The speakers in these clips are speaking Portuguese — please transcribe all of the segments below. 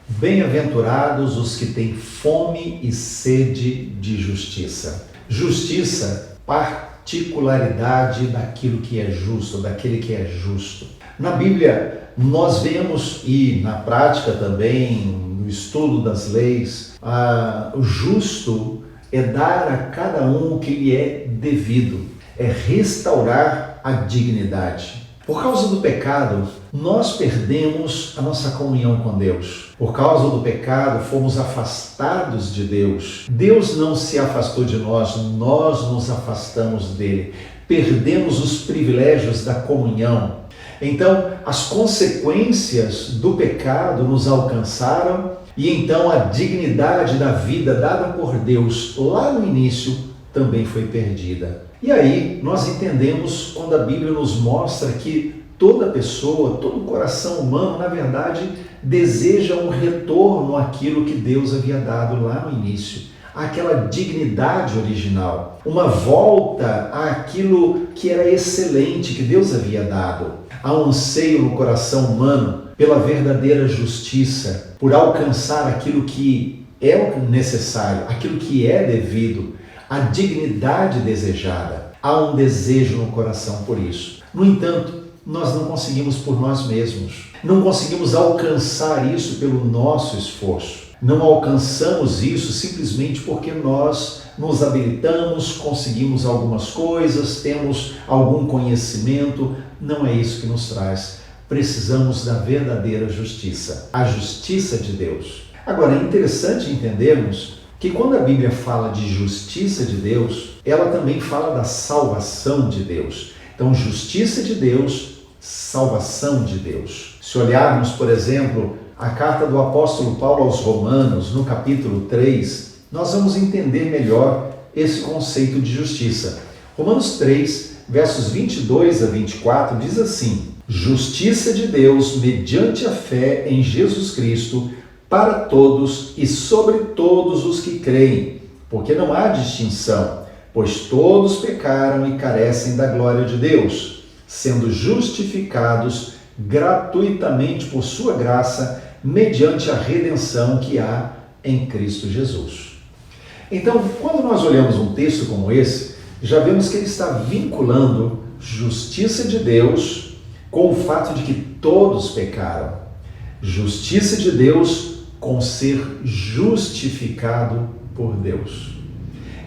Bem-aventurados os que têm fome e sede de justiça. Justiça, particularidade daquilo que é justo, daquele que é justo. Na Bíblia, nós vemos, e na prática também, no estudo das leis, o justo é dar a cada um o que lhe é devido, é restaurar a dignidade. Por causa do pecado, nós perdemos a nossa comunhão com Deus. Por causa do pecado, fomos afastados de Deus. Deus não se afastou de nós, nós nos afastamos dele. Perdemos os privilégios da comunhão. Então, as consequências do pecado nos alcançaram e então a dignidade da vida dada por Deus lá no início também foi perdida. E aí nós entendemos quando a Bíblia nos mostra que toda pessoa, todo coração humano, na verdade, deseja um retorno àquilo que Deus havia dado lá no início, àquela dignidade original, uma volta àquilo que era excelente que Deus havia dado. Há um anseio no coração humano pela verdadeira justiça, por alcançar aquilo que é necessário, aquilo que é devido, a dignidade desejada. Há um desejo no coração por isso. No entanto, nós não conseguimos por nós mesmos. Não conseguimos alcançar isso pelo nosso esforço. Não alcançamos isso simplesmente porque nós nos habilitamos, conseguimos algumas coisas, temos algum conhecimento. Não é isso que nos traz. Precisamos da verdadeira justiça, a justiça de Deus. Agora, é interessante entendermos que quando a Bíblia fala de justiça de Deus, ela também fala da salvação de Deus. Então, justiça de Deus, salvação de Deus. Se olharmos, por exemplo, a carta do apóstolo Paulo aos Romanos, no capítulo 3, nós vamos entender melhor esse conceito de justiça. Romanos 3, versos 22 a 24, diz assim: justiça de Deus mediante a fé em Jesus Cristo, para todos e sobre todos os que creem, porque não há distinção, pois todos pecaram e carecem da glória de Deus, sendo justificados gratuitamente por sua graça, mediante a redenção que há em Cristo Jesus. Então, quando nós olhamos um texto como esse, já vemos que ele está vinculando justiça de Deus com o fato de que todos pecaram. Justiça de Deus com ser justificado por Deus.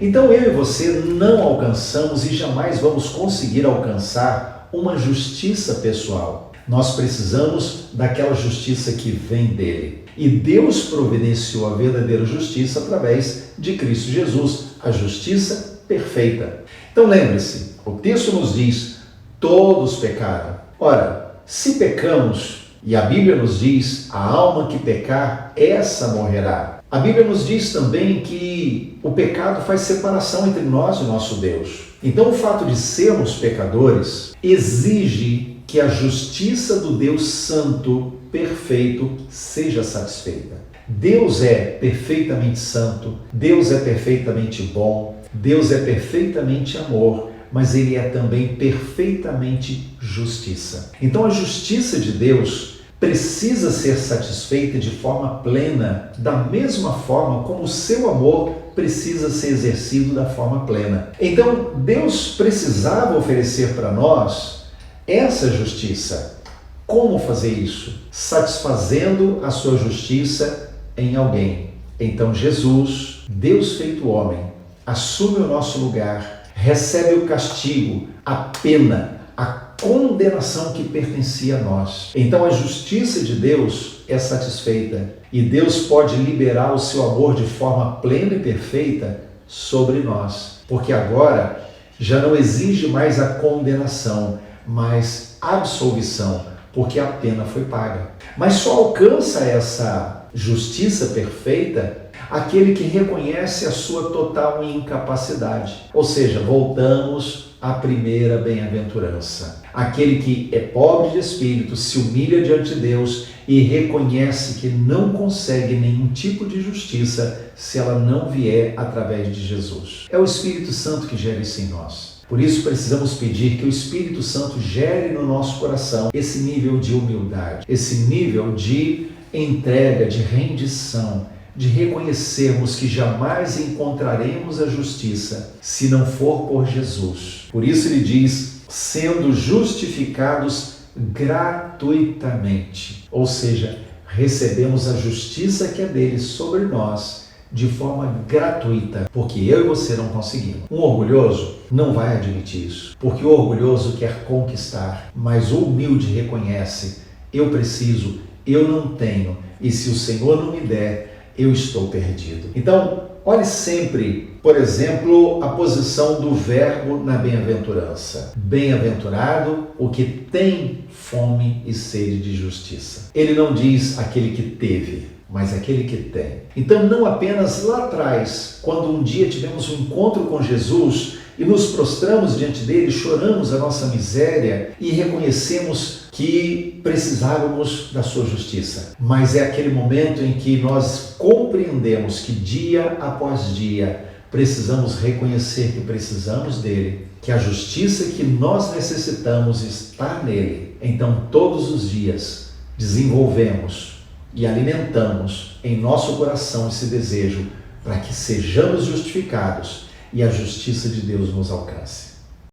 Então eu e você não alcançamos e jamais vamos conseguir alcançar uma justiça pessoal. Nós precisamos daquela justiça que vem dele. E Deus providenciou a verdadeira justiça através de Cristo Jesus, a justiça perfeita. Então lembre-se, o texto nos diz, todos pecaram. Ora, se pecamos, e a Bíblia nos diz, a alma que pecar, essa morrerá. A Bíblia nos diz também que o pecado faz separação entre nós e o nosso Deus. Então o fato de sermos pecadores exige que a justiça do Deus Santo, perfeito, seja satisfeita. Deus é perfeitamente santo, Deus é perfeitamente bom, Deus é perfeitamente amor, mas Ele é também perfeitamente justiça. Então a justiça de Deus precisa ser satisfeita de forma plena, da mesma forma como o seu amor precisa ser exercido da forma plena. Então Deus precisava oferecer para nós essa justiça. Como fazer isso? Satisfazendo a sua justiça em alguém. Então Jesus, Deus feito homem, assume o nosso lugar, recebe o castigo, a pena, a condenação que pertencia a nós. Então a justiça de Deus é satisfeita e Deus pode liberar o seu amor de forma plena e perfeita sobre nós, porque agora já não exige mais a condenação, mas absolvição, porque a pena foi paga. Mas só alcança essa justiça perfeita aquele que reconhece a sua total incapacidade. Ou seja, voltamos à primeira bem-aventurança. Aquele que é pobre de espírito, se humilha diante de Deus e reconhece que não consegue nenhum tipo de justiça se ela não vier através de Jesus. É o Espírito Santo que gera isso em nós. Por isso precisamos pedir que o Espírito Santo gere no nosso coração esse nível de humildade, esse nível de entrega, de rendição, de reconhecermos que jamais encontraremos a justiça se não for por Jesus. Por isso ele diz, sendo justificados gratuitamente, ou seja, recebemos a justiça que é dele sobre nós de forma gratuita, porque eu e você não conseguimos. Um orgulhoso não vai admitir isso, porque o orgulhoso quer conquistar, mas o humilde reconhece, eu preciso, eu não tenho, e se o Senhor não me der, eu estou perdido. Então, olhe sempre, por exemplo, a posição do verbo na bem-aventurança. Bem-aventurado o que tem fome e sede de justiça. Ele não diz aquele que teve, mas aquele que tem. Então, não apenas lá atrás, quando um dia tivemos um encontro com Jesus e nos prostramos diante dele, choramos a nossa miséria e reconhecemos que precisávamos da sua justiça. Mas é aquele momento em que nós compreendemos que dia após dia precisamos reconhecer que precisamos dele, que a justiça que nós necessitamos está nele. Então, todos os dias desenvolvemos e alimentamos em nosso coração esse desejo para que sejamos justificados e a justiça de Deus nos alcance.